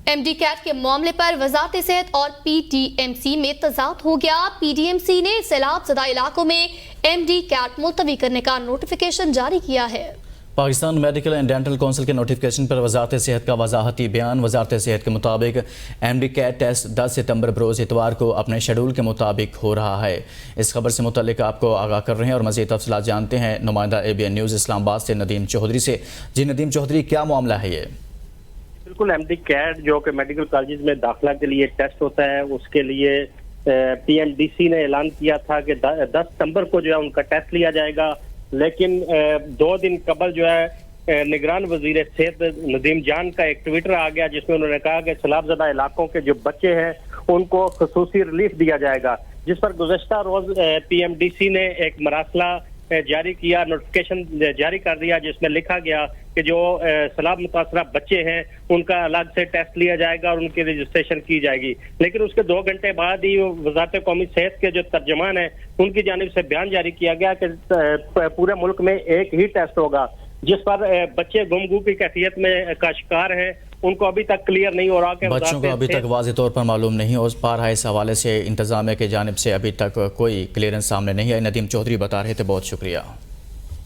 M D CAT کے معاملے پر وزارت صحت اور پی ٹی ایم سی میں تضاد ہو گیا۔ پی ٹی ایم سی نے سیلاب زدہ علاقوں میں ایم ڈی کیٹ ملتوی کرنے کا نوٹیفیکیشن جاری کیا ہے۔ Pakistan medical and dental council کے نوٹیفیکیشن پر وزارت صحت کا وضاحتی بیان۔ وزارت صحت کے مطابق ایم ڈی کیٹ ٹیسٹ 10 ستمبر بروز اتوار کو اپنے شیڈول کے مطابق ہو رہا ہے۔ اس خبر سے متعلق آپ کو آگاہ کر رہے ہیں اور مزید تفصیلات جانتے ہیں نمائندہ اے بی این نیوز اسلام آباد سے ندیم چودھری سے۔ جی ندیم چودھری، کیا معاملہ ہے یہ؟ بالکل، ایم ڈی کیٹ جو کہ میڈیکل کالجز میں داخلہ کے لیے ٹیسٹ ہوتا ہے، اس کے لیے پی ایم ڈی سی نے اعلان کیا تھا کہ 10 ستمبر کو جو ہے ان کا ٹیسٹ لیا جائے گا، لیکن 2 دن قبل جو ہے نگران وزیر صحت ندیم جان کا ایک ٹویٹر آ گیا جس میں انہوں نے کہا کہ سیلاب زدہ علاقوں کے جو بچے ہیں ان کو خصوصی ریلیف دیا جائے گا، جس پر گزشتہ روز پی ایم ڈی سی نے ایک مراسلہ جاری کیا، نوٹیفیکیشن جاری کر دیا جس میں لکھا گیا کہ جو سیلاب متاثرہ بچے ہیں ان کا الگ سے ٹیسٹ لیا جائے گا اور ان کی رجسٹریشن کی جائے گی۔ لیکن اس کے 2 گھنٹے بعد ہی وزارت قومی صحت کے جو ترجمان ہیں ان کی جانب سے بیان جاری کیا گیا کہ پورے ملک میں ایک ہی ٹیسٹ ہوگا، جس پر بچے گمگو کی کیفیت میں کا شکار ہیں، ان کو ابھی تک کلیئر نہیں ہو رہا کہ بچوں کو ابھی تک واضح طور پر معلوم نہیں اور بارہا اس حوالے سے انتظامیہ کی جانب سے ابھی تک کوئی کلیئرنس سامنے نہیں ہے۔ ندیم چودھری بتا رہے تھے، بہت شکریہ۔